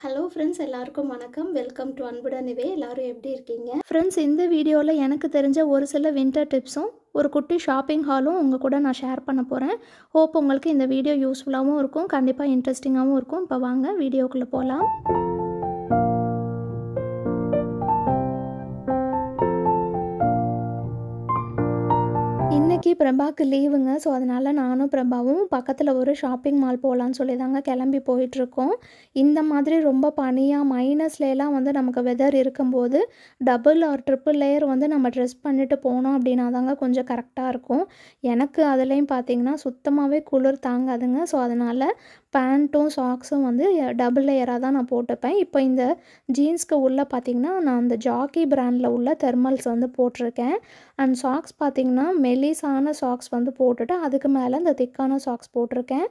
Hello friends, எல்லாருக்கும் வணக்கம். Welcome to அன்புடன் இவே. எல்லாரும் எப்படி இருக்கீங்க ஃப்ரெண்ட்ஸ்? இந்த வீடியோவில் எனக்கு தெரிஞ்ச ஒரு சில வின்டர் டிப்ஸும் ஒரு குட்டி ஷாப்பிங் ஹாலும் உங்கள் கூட நான் ஷேர் பண்ண போகிறேன். ஹோப் உங்களுக்கு இந்த வீடியோ யூஸ்ஃபுல்லாகவும் இருக்கும், கண்டிப்பாக இன்ட்ரெஸ்டிங்காகவும் இருக்கும். இப்போ வாங்க வீடியோக்குள்ளே போகலாம். இன்றைக்கி பிரபாவுக்கு லீவுங்க. ஸோ அதனால் நானும் பிரபாவும் பக்கத்தில் ஒரு ஷாப்பிங் மால் போகலான்னு சொல்லி தாங்க கிளம்பி போயிட்டுருக்கோம். இந்த மாதிரி ரொம்ப பனியாக மைனஸ்லாம் வந்து நமக்கு வெதர் இருக்கும்போது டபுள் ஆர் ட்ரிபிள் லேயர் வந்து நம்ம ட்ரெஸ் பண்ணிட்டு போனோம் அப்படின்னா தாங்க கொஞ்சம் கரெக்டாக இருக்கும். எனக்கு அதுலேயும் பார்த்திங்கன்னா சுத்தமாகவே குளிர் தாங்காதுங்க. ஸோ அதனால் பேண்ட்டும் சாக்ஸும் வந்து டபுள் லேயராக தான் நான் போட்டுப்பேன். இப்போ இந்த ஜீன்ஸ்க்கு உள்ளே பார்த்திங்கன்னா நான் அந்த ஜாக்கி பிராண்டில் உள்ள தெர்மல்ஸ் வந்து போட்டிருக்கேன். அண்ட் சாக்ஸ் பார்த்திங்கன்னா மெலிசான சாக்ஸ் வந்து போட்டுட்டு அதுக்கு மேலே இந்த திக்கான சாக்ஸ் போட்டிருக்கேன்.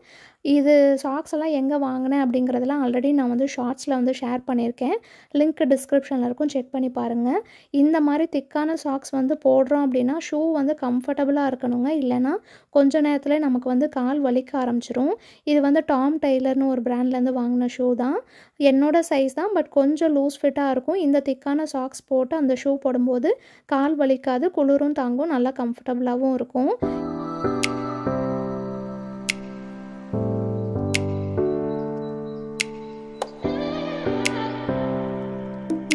இது சாக்ஸ் எல்லாம் எங்கே வாங்கினேன் அப்படிங்கிறதெல்லாம் ஆல்ரெடி நான் வந்து ஷார்ட்ஸில் வந்து ஷேர் பண்ணியிருக்கேன். லிங்க் டிஸ்கிரிப்ஷனில் இருக்கும், செக் பண்ணி பாருங்கள். இந்த மாதிரி திக்கான சாக்ஸ் வந்து போடுறோம் அப்படின்னா ஷூ வந்து கம்ஃபர்டபுளாக இருக்கணுங்க. இல்லைனா கொஞ்ச நேரத்தில் நமக்கு வந்து கால் வலிக்க ஆரம்பிச்சிரும். இது வந்து டாம் டெய்லர்னு ஒரு பிராண்ட்லேருந்து வாங்கின ஷூ தான். என்னோட சைஸ் தான், பட் கொஞ்சம் லூஸ் ஃபிட்டாக இருக்கும். இந்த திக்கான சாக்ஸ் போட்டு அந்த ஷூ போடும்போது கால் வலிக்காது, குளிரும் தாங்கும், நல்லா கம்ஃபர்டபுளாகவும் இருக்கும்.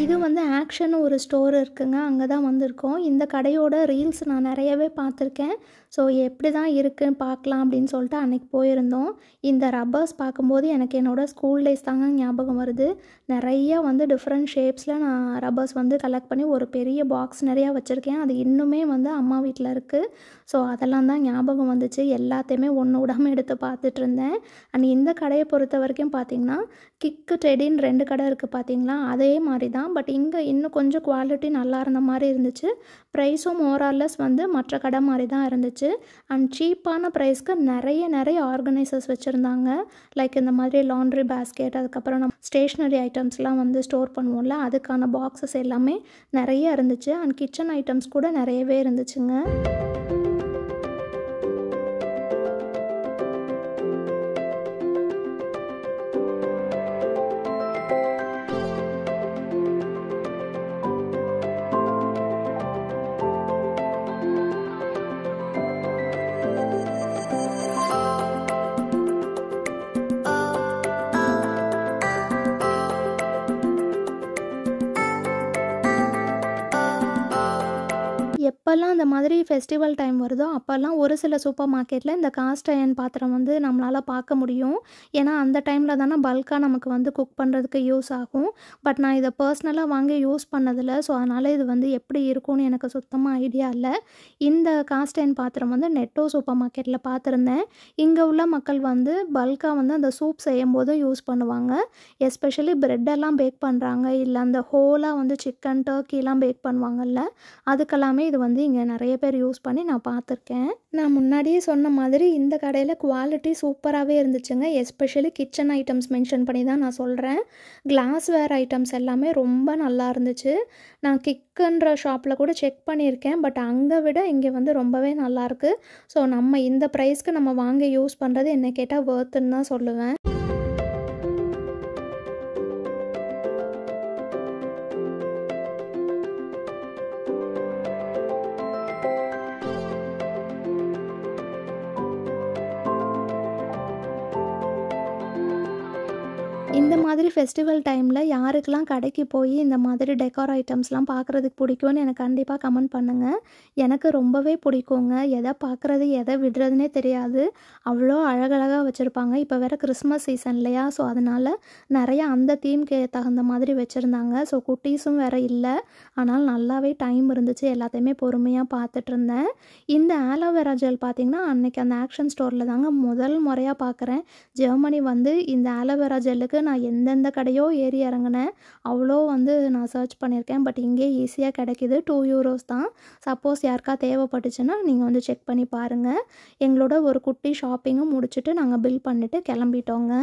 இது வந்து ஆக்ஷன் ஒரு ஸ்டோர் இருக்குங்க, அங்கே தான் வந்திருக்கோம். இந்த கடையோட ரீல்ஸ் நான் நிறையவே பார்த்துருக்கேன். ஸோ எப்படி தான் இருக்குன்னு பார்க்கலாம் அப்படின்னு சொல்லிட்டு அன்றைக்கி போயிருந்தோம். இந்த ரப்பர்ஸ் பார்க்கும்போது எனக்கு என்னோடய ஸ்கூல் டேஸ் தாங்க ஞாபகம் வருது. நிறையா வந்து டிஃப்ரெண்ட் ஷேப்ஸில் நான் ரப்பர்ஸ் வந்து கலெக்ட் பண்ணி ஒரு பெரிய பாக்ஸ் நிறையா வச்சுருக்கேன். அது இன்னுமே வந்து அம்மா வீட்டில் இருக்குது. ஸோ அதெல்லாம் தான் ஞாபகம் வந்துச்சு. எல்லாத்தையுமே ஒன்று விடாமல் எடுத்து பார்த்துட்டு இருந்தேன். அண்ட் இந்த கடையை பொறுத்த வரைக்கும் பார்த்திங்கன்னா கிக்கு டெடின்னு 2 கடை இருக்குது பார்த்தீங்களா, அதே மாதிரி தான். பட் இங்கே இன்னும் கொஞ்சம் குவாலிட்டி நல்லா இருந்த மாதிரி இருந்துச்சு. ப்ரைஸும் மோரார்லெஸ் வந்து மற்ற கடை மாதிரி தான் இருந்துச்சு. அண்ட் சீப்பான ப்ரைஸ்க்கு நிறைய ஆர்கனைசர்ஸ் வச்சுருந்தாங்க. லைக் இந்த மாதிரி லாண்ட்ரி பேஸ்கெட், அதுக்கப்புறம் நம்ம ஸ்டேஷ்னரி ஐட்டம்ஸ்லாம் வந்து ஸ்டோர் பண்ணுவோம்ல, அதுக்கான பாக்ஸஸ் எல்லாமே நிறைய இருந்துச்சு. அண்ட் கிச்சன் ஐட்டம்ஸ் கூட நிறையவே இருந்துச்சுங்க. எப்போல்லாம் இந்த மாதிரி ஃபெஸ்டிவல் டைம் வருதோ அப்போல்லாம் ஒரு சில சூப்பர் மார்க்கெட்டில் இந்த காஸ்ட் அயர்ன் பாத்திரம் வந்து நம்மளால் பார்க்க முடியும். ஏன்னா அந்த டைமில் தானே பல்காக நமக்கு வந்து குக் பண்ணுறதுக்கு யூஸ் ஆகும். பட் நான் இதை பர்சனலாக வாங்கி யூஸ் பண்ணதில்லை. ஸோ அதனால் இது வந்து எப்படி இருக்கும்னு எனக்கு சுத்தமாக ஐடியா இல்லை. இந்த காஸ்ட் அயர்ன் பாத்திரம் வந்து நெட்டோ சூப்பர் மார்க்கெட்டில் பார்த்துருந்தேன். இங்கே உள்ள மக்கள் வந்து பல்காக வந்து அந்த சூப் செய்யும் போதும் யூஸ் பண்ணுவாங்க. எஸ்பெஷலி ப்ரெட்டெல்லாம் பேக் பண்ணுறாங்க, இல்லை அந்த ஹோலாக வந்து சிக்கன் டர்க்கிலாம் பேக் பண்ணுவாங்கல்ல, அதுக்கெல்லாமே இது வந்து இங்கே நிறைய பேர் யூஸ் பண்ணி நான் பார்த்துருக்கேன். நான் முன்னாடியே சொன்ன மாதிரி இந்த கடையில் குவாலிட்டி சூப்பராகவே இருந்துச்சுங்க. எஸ்பெஷலி கிச்சன் ஐட்டம்ஸ் மென்ஷன் பண்ணி தான் நான் சொல்கிறேன். கிளாஸ்வேர் ஐட்டம்ஸ் எல்லாமே ரொம்ப நல்லா இருந்துச்சு. நான் கிக்குன்ற ஷாப்பில் கூட செக் பண்ணியிருக்கேன். பட் அங்கே விட இங்கே வந்து ரொம்பவே நல்லாயிருக்கு. ஸோ நம்ம இந்த ப்ரைஸ்க்கு நம்ம வாங்கி யூஸ் பண்ணுறது என்ன கேட்டால் வர்த்துன்னு தான் சொல்லுவேன். இந்த மாதிரி ஃபெஸ்டிவல் டைமில் யாருக்கெல்லாம் கடைக்கு போய் இந்த மாதிரி டெக்கார் ஐட்டம்ஸ்லாம் பார்க்குறதுக்கு பிடிக்கும்னு எனக்கு கண்டிப்பாக கமெண்ட் பண்ணுங்கள். எனக்கு ரொம்பவே பிடிக்குங்க. எதை பார்க்குறது எதை விடுறதுனே தெரியாது. அவ்வளோ அழகழகாக வச்சுருப்பாங்க. இப்போ வேறு கிறிஸ்மஸ் சீசன் இல்லையா, ஸோ அதனால் நிறையா அந்த தீம்க்கு தகுந்த மாதிரி வச்சுருந்தாங்க. ஸோ குட்டீஸும் வேறு இல்லை. ஆனால் நல்லாவே டைம் இருந்துச்சு, எல்லாத்தையுமே பொறுமையாக பார்த்துட்டு இருந்தேன். இந்த ஆலோவேரா ஜெல் பார்த்திங்கன்னா அன்றைக்கி அந்த ஆக்ஷன் ஸ்டோரில் தாங்க முதல் முறையாக பார்க்குறேன். ஜெர்மனி வந்து இந்த ஆலோவேரா ஜெல்லுக்கு நான் எந்தெந்த கடையோ ஏறி இறங்கினேன். அவ்வளோ வந்து நான் சர்ச் பண்ணியிருக்கேன். பட் இங்கே ஈஸியாக கிடைக்கிது. 2 யூரோஸ் தான். சப்போஸ் யாருக்கா தேவைப்பட்டுச்சுன்னா நீங்கள் வந்து செக் பண்ணி பாருங்கள். எங்களோட ஒரு குட்டி ஷாப்பிங்கும் முடிச்சுட்டு நாங்கள் பில் பண்ணிவிட்டு கிளம்பிட்டோங்க.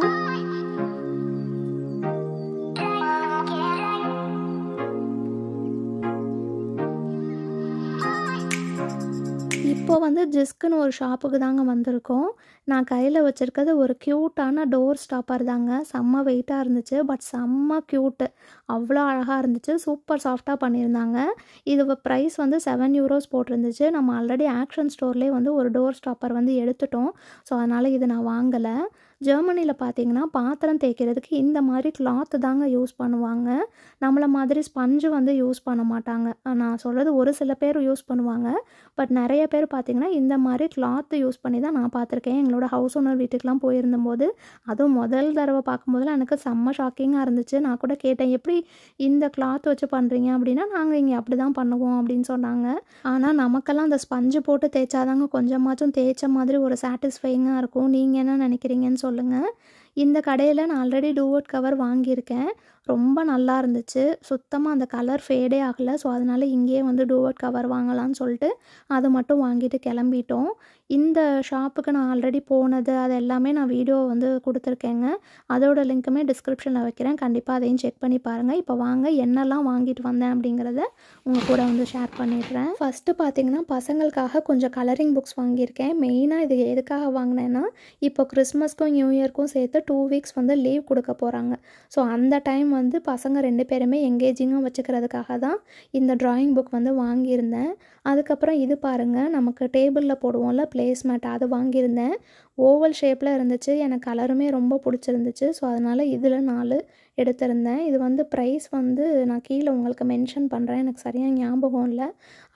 இப்போ வந்து ஜிஸ்க்குன்னு ஒரு ஷாப்புக்கு தாங்க வந்திருக்கோம். நான் கையில வச்சிருக்கிறது ஒரு க்யூட்டான டோர் ஸ்டாப்பர் தாங்க. செம்ம வெயிட்டா இருந்துச்சு. பட் செம்ம க்யூட்டு. அவ்வளோ அழகா இருந்துச்சு. சூப்பர் சாஃப்ட்டா பண்ணியிருந்தாங்க. இது ப்ரைஸ் வந்து €7 போட்டிருந்துச்சு. நம்ம ஆல்ரெடி ஆக்ஷன் ஸ்டோர்லேயே வந்து ஒரு டோர் ஸ்டாப்பர் வந்து எடுத்துட்டோம். ஸோ அதனால் இது நான் வாங்கலை. ஜெர்மனியில் பார்த்தீங்கன்னா பாத்திரம் தேய்க்கிறதுக்கு இந்த மாதிரி கிளாத்து தாங்க யூஸ் பண்ணுவாங்க. நம்மளை மாதிரி ஸ்பஞ்சு வந்து யூஸ் பண்ண மாட்டாங்க. நான் சொல்கிறது ஒரு சில பேர் யூஸ் பண்ணுவாங்க. பட் நிறைய பேர் பார்த்திங்கன்னா இந்த மாதிரி கிளாத்து யூஸ் பண்ணி தான் நான் பார்த்துருக்கேன். எங்களோட ஹவுஸ் ஓனர் வீட்டுக்கெலாம் போயிருந்தபோது அதுவும் முதல் தடவை பார்க்கும்போதெல்லாம் எனக்கு செம்ம ஷாக்கிங்காக இருந்துச்சு. நான் கூட கேட்டேன், எப்படி இந்த கிளாத் வச்சு பண்ணுறீங்க அப்படின்னா, நாங்கள் இங்கே அப்படி தான் பண்ணுவோம் அப்படின்னு சொன்னாங்க. ஆனால் நமக்கெல்லாம் அந்த ஸ்பஞ்சு போட்டு தேய்ச்சாதாங்க கொஞ்சமாச்சும் தேய்ச்ச மாதிரி ஒரு சாட்டிஸ்ஃபைங்காக இருக்கும். நீங்கள் என்ன நினைக்கிறீங்கன்னு சொல்லுங்கள். இந்த கடையில் நான் ஆல்ரெடி டூவர்ட் கவர் வாங்கியிருக்கேன். ரொம்ப நல்லா இருந்துச்சு. சுத்தமாக அந்த கலர் ஃபேடே ஆகலை. ஸோ அதனால் இங்கேயே வந்து டூவர்ட் கவர் வாங்கலாம்னு சொல்லிட்டு அதை மட்டும் வாங்கிட்டு கிளம்பிட்டோம். இந்த ஷாப்புக்கு நான் ஆல்ரெடி போனது அது எல்லாமே நான் வீடியோ வந்து கொடுத்துருக்கேங்க. அதோட லிங்க்குமே டிஸ்கிரிப்ஷனில் வைக்கிறேன். கண்டிப்பாக அதையும் செக் பண்ணி பாருங்கள். இப்போ வாங்க என்னெல்லாம் வாங்கிட்டு வந்தேன் அப்படிங்கிறத உங்கள் கூட வந்து ஷேர் பண்ணிடுறேன். ஃபஸ்ட்டு பார்த்திங்கன்னா பசங்களுக்காக கொஞ்சம் கலரிங் புக்ஸ் வாங்கியிருக்கேன். மெயினாக இது எதுக்காக வாங்கினேன்னா, இப்போ கிறிஸ்மஸ்க்கும் நியூ இயர்க்கும் சேர்த்து 2 வீக்ஸ் வந்து லீவ் கொடுக்க போகிறாங்க. ஸோ அந்த டைம் வந்து பசங்க 2 பேருமே எங்கேஜிங்காக வச்சுக்கிறதுக்காக தான் இந்த ட்ராயிங் புக் வந்து வாங்கியிருந்தேன். அதுக்கப்புறம் இது பாருங்கள், நமக்கு டேபிளில் போடுவோம்ல பிளேஸ்மேட், அது வாங்கியிருந்தேன். ஓவல் ஷேப்பில் இருந்துச்சு. எனக்கு கலருமே ரொம்ப பிடிச்சிருந்துச்சு. ஸோ அதனால் இதில் 4 எடுத்திருந்தேன். இது வந்து ப்ரைஸ் வந்து நான் கீழே உங்களுக்கு மென்ஷன் பண்ணுறேன். எனக்கு சரியாக ஞாபகம் இல்லை.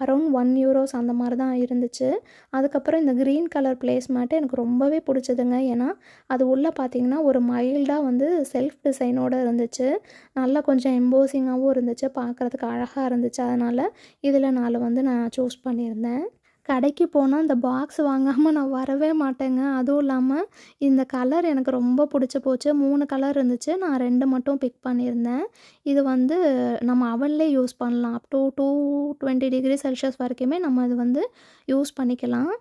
அரௌண்ட் €1 அந்த மாதிரி தான் இருந்துச்சு. அதுக்கப்புறம் இந்த க்ரீன் கலர் பிளேஸ்மேட்டு எனக்கு ரொம்பவே பிடிச்சதுங்க. ஏன்னா அது உள்ளே பார்த்திங்கன்னா ஒரு மைல்டாக வந்து செல்ஃப் டிசைனோடு இருந்துச்சு. நல்லா கொஞ்சம் எம்போசிங்காகவும் இருந்துச்சு. பார்க்குறதுக்கு அழகாக இருந்துச்சு. அதனால் இதில் 4 வந்து நான் சூஸ் பண்ணியிருந்தேன். கடைக்கு போனால் இந்த பாக்ஸ் வாங்காமல் நான் வரவே மாட்டேங்க. அதுவும் இல்லாமல் இந்த கலர் எனக்கு ரொம்ப பிடிச்சி போச்சு. 3 கலர் இருந்துச்சு. நான் 2 மட்டும் பிக் பண்ணியிருந்தேன். இது வந்து நம்ம அவன்லேயே யூஸ் பண்ணலாம். அப் டு 220°C வரைக்குமே நம்ம இது வந்து யூஸ் பண்ணிக்கலாம்.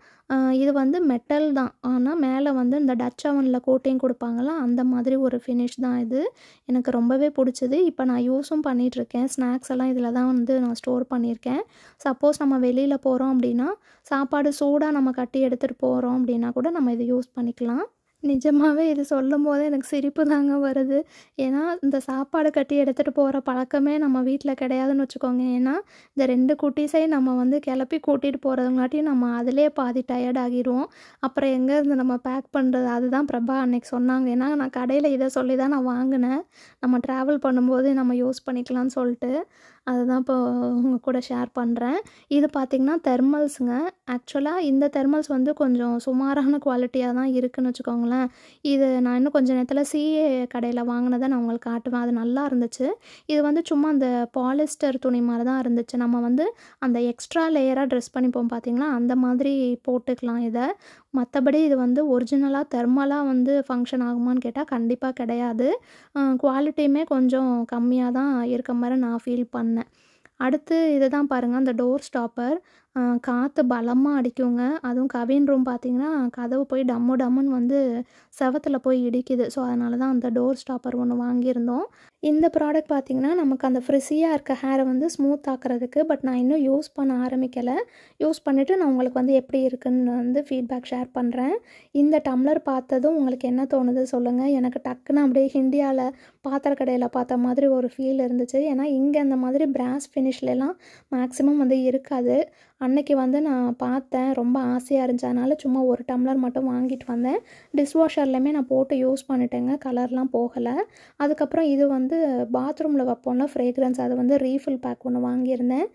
இது வந்து மெட்டல் தான். ஆனால் மேலே வந்து இந்த டச் அவனில் கோட்டிங் கொடுப்பாங்களா, அந்த மாதிரி ஒரு ஃபினிஷ் தான் இது. எனக்கு ரொம்பவே பிடிச்சது. இப்போ நான் யூஸும் பண்ணிகிட்ருக்கேன். ஸ்நாக்ஸ் எல்லாம் இதில் தான் வந்து நான் ஸ்டோர் பண்ணியிருக்கேன். சப்போஸ் நம்ம வெளியில் போகிறோம் அப்படின்னா, சாப்பாடு சூடாக நம்ம கட்டி எடுத்துகிட்டு போகிறோம் அப்படின்னா கூட நம்ம இதை யூஸ் பண்ணிக்கலாம். நிஜமாகவே இது சொல்லும்போதே எனக்கு சிரிப்பு தாங்க வருது. ஏன்னா இந்த சாப்பாடு கட்டி எடுத்துகிட்டு போகிற பழக்கமே நம்ம வீட்டில் கிடையாதுன்னு வச்சுக்கோங்க. ஏன்னா இந்த 2 குட்டீஸையும் நம்ம வந்து கிளப்பி கூட்டிகிட்டு போகிறதுங்காட்டியும் நம்ம அதிலே பாதி டயர்ட் ஆகிடுவோம். அப்புறம் எங்கேருந்து நம்ம பேக் பண்ணுறது, அதுதான் பிரபா அன்னைக்கு சொன்னாங்க. ஏன்னா நான் கடையில் இதை சொல்லி தான் நான் வாங்கினேன். நம்ம ட்ராவல் பண்ணும்போது நம்ம யூஸ் பண்ணிக்கலாம்னு சொல்லிட்டு. அதுதான் இப்போ உங்கள் கூட ஷேர் பண்ணுறேன். இது பார்த்திங்கன்னா தெர்மல்ஸுங்க. ஆக்சுவலாக இந்த தெர்மல்ஸ் வந்து கொஞ்சம் சுமாரான குவாலிட்டியாக தான் இருக்குதுன்னு வச்சுக்கோங்களேன். இது நான் இன்னும் கொஞ்சம் நேரத்தில் சிஏ கடையில் வாங்கினதை நான் உங்களுக்கு காட்டுவேன். அது நல்லா இருந்துச்சு. இது வந்து சும்மா அந்த பாலிஸ்டர் துணி மாதிரி தான் இருந்துச்சு. நம்ம வந்து அந்த எக்ஸ்ட்ரா லேயராக ட்ரெஸ் பண்ணிப்போம் பார்த்திங்களா, அந்த மாதிரி போட்டுக்கலாம் இதை. மற்றபடி இது வந்து ஒரிஜினலாக தெர்மலாக வந்து ஃபங்க்ஷன் ஆகுமான்னு கேட்டால் கண்டிப்பாக கிடையாது. குவாலிட்டியுமே கொஞ்சம் கம்மியாக தான் இருக்க மாதிரி நான் ஃபீல் பண்ணேன். அடுத்து இது தான் பாருங்கள், அந்த டோர் ஸ்டாப்பர். காற்று பலமாக அடிக்குங்க. அதுவும் கவின் ரூம் பார்த்திங்கன்னா கதவு போய் டம்மு டம்முன்னு வந்து செவத்தில் போய் இடிக்குது. ஸோ அதனால தான் அந்த டோர் ஸ்டாப்பர் ஒன்று வாங்கியிருந்தோம். இந்த ப்ராடக்ட் பார்த்திங்கன்னா நமக்கு அந்த ஃப்ரிஸியாக இருக்க ஹேரை வந்து ஸ்மூத் ஆக்கிறதுக்கு. பட் நான் இன்னும் யூஸ் பண்ண ஆரம்பிக்கலை. யூஸ் பண்ணிவிட்டு நான் உங்களுக்கு வந்து எப்படி இருக்குன்னு வந்து ஃபீட்பேக் ஷேர் பண்ணுறேன். இந்த டம்ளர் பார்த்ததும் உங்களுக்கு என்ன தோணுது சொல்லுங்கள். எனக்கு டக்குன்னு அப்படியே இந்தியாவில் பாத்திர கடையில் பார்த்த மாதிரி ஒரு ஃபீல் இருந்துச்சு. ஏன்னா இங்கே அந்த மாதிரி பிராஸ் ஃபினிஷ்லலாம் மேக்ஸிமம் வந்து இருக்காது. அன்னைக்கு வந்து நான் பார்த்தேன், ரொம்ப ஆசையாக இருந்துச்சு. அதனால் சும்மா ஒரு டம்ளர் மட்டும் வாங்கிட்டு வந்தேன். டிஷ்வாஷர்லையுமே நான் போட்டு யூஸ் பண்ணிட்டேங்க. கலர்லாம் போகலை. அதுக்கப்புறம் இது வந்து பாத்ரூமில் வைப்போம்ல ஃப்ரேக்ரன்ஸ், அது வந்து ரீஃபில் பேக் ஒன்று வாங்கியிருந்தேன்.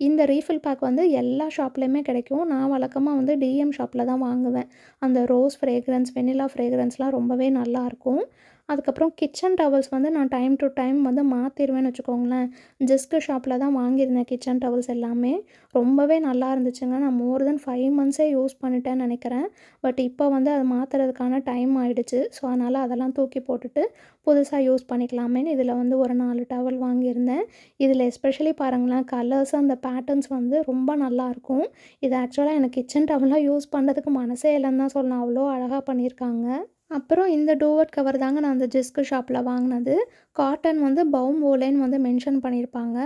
இந்த ரீஃபில் பேக் வந்து எல்லா ஷாப்லேயுமே கிடைக்கும். நான் வழக்கமாக வந்து டிஎம் ஷாப்பில் தான் வாங்குவேன். அந்த ரோஸ் ஃப்ரேக்ரன்ஸ், வெனிலா ஃப்ரேக்ரன்ஸ்லாம் ரொம்பவே நல்லாயிருக்கும். அதுக்கப்புறம் கிச்சன் டவல்ஸ் வந்து நான் டைம் டு டைம் வந்து மாற்றிடுவேன்னு வச்சுக்கோங்களேன். ஜிஸ்க்கு ஷாப்பில் தான் வாங்கியிருந்தேன் கிச்சன் டவல்ஸ் எல்லாமே. ரொம்பவே நல்லா இருந்துச்சுங்க. நான் மோர் தென் 5 மந்த்ஸே யூஸ் பண்ணிட்டேன்னு நினைக்கிறேன். பட் இப்போ வந்து அதை மாற்றுறதுக்கான டைம் ஆகிடுச்சு. ஸோ அதனால் அதெல்லாம் தூக்கி போட்டுட்டு புதுசாக யூஸ் பண்ணிக்கலாமேன்னு இதில் வந்து ஒரு 4 டவல் வாங்கியிருந்தேன். இதில் எஸ்பெஷலி பாருங்களேன், கலர்ஸ் அந்த பேட்டர்ன்ஸ் வந்து ரொம்ப நல்லாயிருக்கும். இது ஆக்சுவலாக எனக்கு கிச்சன் டவலாக யூஸ் பண்ணுறதுக்கு மனசே இல்லைன்னு தான் சொல்லலாம். அவ்வளோ அழகாக பண்ணியிருக்காங்க. அப்புறம் இந்த டூவர்ட் கவர் தாங்க நான் அந்த ஜிஸ்க்கு ஷாப்பில் வாங்கினது. காட்டன் வந்து பவும் ஓலேன்னு வந்து மென்ஷன் பண்ணியிருப்பாங்க.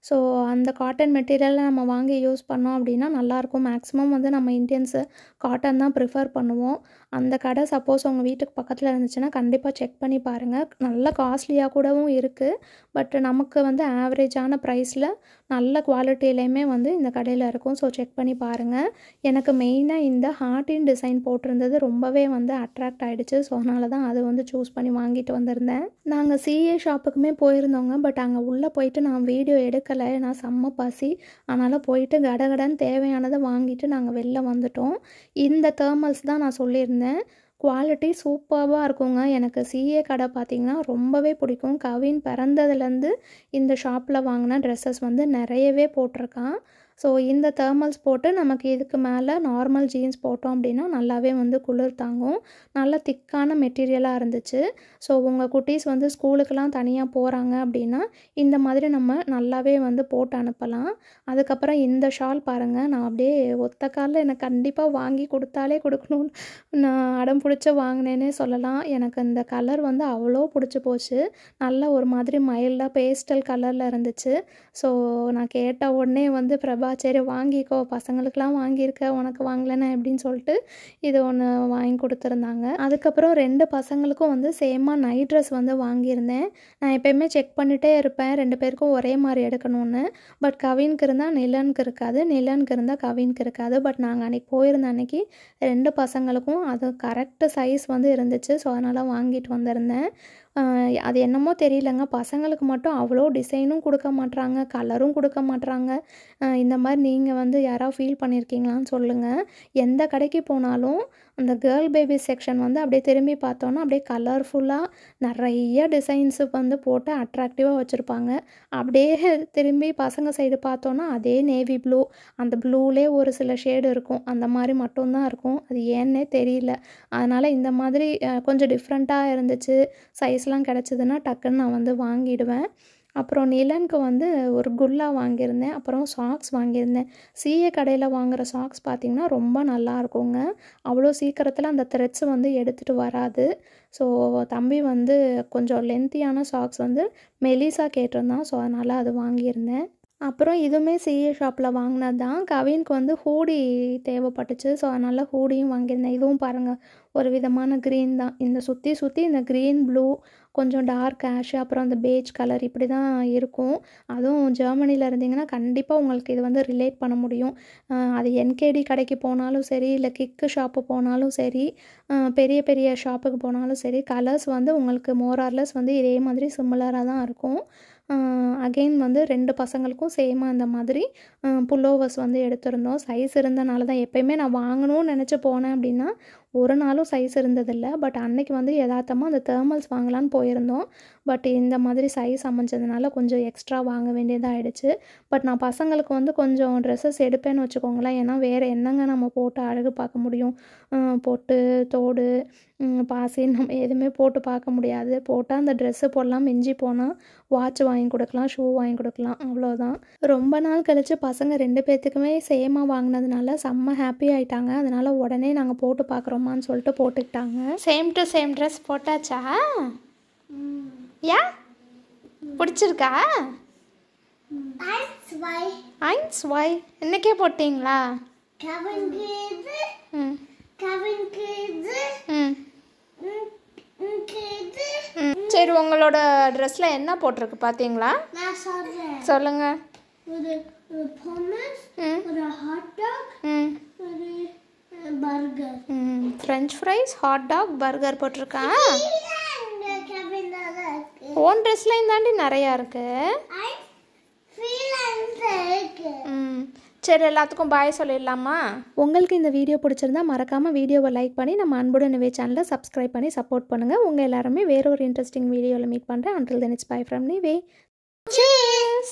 ஸோ அந்த காட்டன் மெட்டீரியலை நம்ம வாங்கி யூஸ் பண்ணோம் அப்படின்னா நல்லாயிருக்கும். மேக்ஸிமம் வந்து நம்ம இந்தியன்ஸு காட்டன் தான் ப்ரிஃபர் பண்ணுவோம். அந்த கடை சப்போஸ் உங்கள் வீட்டுக்கு பக்கத்தில் இருந்துச்சுன்னா கண்டிப்பாக செக் பண்ணி பாருங்கள். நல்ல காஸ்ட்லியாக கூடவும் இருக்குது. பட் நமக்கு வந்து ஆவரேஜான ப்ரைஸில் நல்ல குவாலிட்டியிலையுமே வந்து இந்த கடையில் இருக்கும். ஸோ செக் பண்ணி பாருங்கள். எனக்கு மெயினாக இந்த ஹார்ட்டின் டிசைன் போட்டிருந்தது ரொம்பவே வந்து அட்ராக்ட் ஆகிடுச்சு. ஸோ அதனால தான் அதை வந்து சூஸ் பண்ணி வாங்கிட்டு வந்திருந்தேன். நாங்கள் சிஏ ஷாப்புக்குமே போயிருந்தோங்க. பட் அங்கே உள்ளே போயிட்டு நான் வீடியோ எடுக்கலை. நான் செம்ம பசி. அதனால் போயிட்டு கடகடன்னு தேவையானதை வாங்கிட்டு நாங்கள் வெளில வந்துட்டோம். இந்த தேர்மல்ஸ் தான் நான் சொல்லியிருந்தேன். குவாலிட்டி சூப்பராக இருக்குங்க. எனக்கு சிஏ கடை பார்த்திங்கன்னா ரொம்பவே பிடிக்கும். கவின் பிறந்ததுலேருந்து இந்த ஷாப்பில் வாங்கின ட்ரெஸ்ஸஸ் வந்து நிறையவே போட்டிருக்கான். ஸோ இந்த தேர்மல்ஸ் போட்டு நமக்கு இதுக்கு மேலே நார்மல் ஜீன்ஸ் போட்டோம் அப்படின்னா நல்லாவே வந்து குளிர் தாங்கும். நல்ல திக்கான மெட்டீரியலாக இருந்துச்சு. ஸோ உங்கள் குட்டீஸ் வந்து ஸ்கூலுக்கெலாம் தனியாக போகிறாங்க அப்படின்னா இந்த மாதிரி நம்ம நல்லாவே வந்து போட்டு அனுப்பலாம். அதுக்கப்புறம் இந்த ஷால் பாருங்கள். நான் அப்படியே ஒத்த காலில் எனக்கு கண்டிப்பாக வாங்கி கொடுத்தாலே கொடுக்கணும்னு நான் அடம் பிடிச்சி வாங்கினேன்னே சொல்லலாம். எனக்கு இந்த கலர் வந்து அவ்வளோ பிடிச்சி போச்சு. நல்ல ஒரு மாதிரி மைல்டாக பேஸ்டல் கலரில் இருந்துச்சு. ஸோ நான் கேட்ட உடனே வந்து பிரபா சரி வாங்கிக்கோ, பசங்களுக்கெலாம் வாங்கியிருக்க, உனக்கு வாங்கலைன்னா எப்படின்னு சொல்லிட்டு இது ஒன்று வாங்கி கொடுத்துருந்தாங்க. அதுக்கப்புறம் 2 பசங்களுக்கும் வந்து சேமாக நைட் ட்ரெஸ் வந்து வாங்கியிருந்தேன். நான் எப்போயுமே செக் பண்ணிகிட்டே இருப்பேன் 2 பேருக்கும் ஒரே மாதிரி எடுக்கணும்னு. பட் கவினுக்கு இருந்தால் நிலனுக்கு இருக்காது, நிலனுக்கு இருந்தால் கவினுக்கு இருக்காது. பட் நாங்கள் அன்றைக்கி போயிருந்த அன்றைக்கி 2 பசங்களுக்கும் அது கரெக்டு சைஸ் வந்து இருந்துச்சு. ஸோ அதனால் வாங்கிட்டு வந்திருந்தேன். அது என்னமோ தெரியலங்க, பசங்களுக்கு மட்டும் அவ்வளோ டிசைனும் கொடுக்க மாட்றாங்க, கலரும் கொடுக்க மாட்றாங்க. இந்த மாதிரி நீங்கள் வந்து யாராவது ஃபீல் பண்ணியிருக்கீங்களான்னு சொல்லுங்கள். எந்த கடைக்கு போனாலும் அந்த கேர்ள் பேபி செக்ஷன் வந்து அப்படியே திரும்பி பார்த்தோன்னா அப்படியே கலர்ஃபுல்லாக நிறைய டிசைன்ஸு வந்து போட்டு அட்ராக்டிவாக வச்சுருப்பாங்க. அப்படியே திரும்பி பசங்க சைடு பார்த்தோன்னா அதே நேவி ப்ளூ, அந்த ப்ளூலே ஒரு சில ஷேடு இருக்கும், அந்த மாதிரி மட்டும்தான் இருக்கும். அது ஏன்னே தெரியல. அதனால் இந்த மாதிரி கொஞ்சம் டிஃப்ரெண்ட்டாக இருந்துச்சு, சைஸ்லாம் கிடச்சிதுன்னா டக்குன்னு நான் வந்து வாங்கிடுவேன். அப்புறம் நிலனுக்கு வந்து ஒரு குல்லா வாங்கியிருந்தேன். அப்புறம் சாக்ஸ் வாங்கியிருந்தேன். சிஏ கடையில் வாங்குகிற சாக்ஸ் பார்த்திங்கன்னா ரொம்ப நல்லா இருக்குங்க. அவ்வளோ சீக்கிரத்தில் அந்த த்ரெட்ஸ் வந்து எடுத்துகிட்டு வராது. ஸோ தம்பி வந்து கொஞ்சம் லென்த்தியான சாக்ஸ் வந்து மெலிசா கேட்டிருந்தான். ஸோ அதனால் அது வாங்கியிருந்தேன். அப்புறம் இதுவுமே சிஏ ஷாப்பில் வாங்கினது தான். கவினுக்கு வந்து ஹூடி தேவைப்பட்டுச்சு. ஸோ அதனால் ஹூடியும் வாங்கியிருந்தேன். இதுவும் பாருங்கள் ஒரு விதமான க்ரீன் தான். இந்த சுற்றி இந்த க்ரீன், ப்ளூ, கொஞ்சம் டார்க் ஆஷ், அப்புறம் அந்த பேஜ் கலர் இப்படி தான் இருக்கும். அதுவும் ஜெர்மனியில் இருந்தீங்கன்னா கண்டிப்பாக உங்களுக்கு இது வந்து ரிலேட் பண்ண முடியும். அது என்கேடி கடைக்கு போனாலும் சரி, இல்லை கிக்கு ஷாப்பு போனாலும் சரி, பெரிய பெரிய ஷாப்புக்கு போனாலும் சரி, கலர்ஸ் வந்து உங்களுக்கு மோரார்லெஸ் வந்து இதே மாதிரி சிமிலராக தான் இருக்கும். அகெயின் வந்து 2 பசங்களுக்கும் சேமாக இந்த மாதிரி புல்லோவர்ஸ் வந்து எடுத்திருந்தோம். சைஸ் இருந்தனால தான். எப்போயுமே நான் வாங்கணும்னு நினச்சி போனேன் அப்படின்னா ஒரு நாளும் சைஸ் இருந்ததில்லை. பட் அன்றைக்கி வந்து யதார்த்தமாக அந்த தேர்மல்ஸ் வாங்கலான்னு போயிருந்தோம். பட் இந்த மாதிரி சைஸ் அமைஞ்சதுனால கொஞ்சம் எக்ஸ்ட்ரா வாங்க வேண்டியதாக ஆகிடுச்சு. பட் நான் பசங்களுக்கு வந்து கொஞ்சம் ட்ரெஸ்ஸஸ் எடுப்பேன்னு வச்சுக்கோங்களேன். ஏன்னா வேறு என்னங்க நம்ம போட்டு அழகு பார்க்க முடியும்? பொட்டு, தோடு, பாசி நம்ம எதுவுமே போட்டு பார்க்க முடியாது. போட்டால் அந்த ட்ரெஸ்ஸு போடலாம், மிஞ்சி போனால் வாட்ச் வாங்கி கொடுக்கலாம், ஷூ வாங்கி கொடுக்கலாம், அவ்வளோதான். ரொம்ப நாள் கழித்து பசங்க 2 பேர்த்துக்குமே சேமாக வாங்கினதுனால செம்ம ஹாப்பி ஆகிட்டாங்க. அதனால் உடனே நாங்கள் போட்டு பார்க்குறோமான்னு சொல்லிட்டு போட்டுக்கிட்டாங்க. சேம் டு சேம் ட்ரெஸ் போட்டாச்சா? யா பிடிச்சிருக்கா? ஐன்ஸ் வை இன்னைக்கே போட்டிங்களா? சரி, உங்களோட ட்ரெஸ்ல என்ன போட்டிருக்கு பார்த்தீங்களா? சொல்லுங்க. French fries, hot dog, burger போட்டிருக்கா. ஓன் ட்ரெஸ்லையும் தாண்டி நிறையா இருக்கு. சரி, எல்லாத்துக்கும் பாய் சொல்லிடலாமா? உங்களுக்கு இந்த வீடியோ பிடிச்சிருந்தா மறக்காமல் வீடியோவை லைக் பண்ணி நம்ம அன்புடன் நிவே சேனலை சப்ஸ்கிரைப் பண்ணி சப்போர்ட் பண்ணுங்கள். உங்கள் எல்லாருமே வேற ஒரு இன்ட்ரெஸ்டிங் வீடியோவில் மீட் பண்ணுறேன். Until then, it's bye from Nive. Cheers!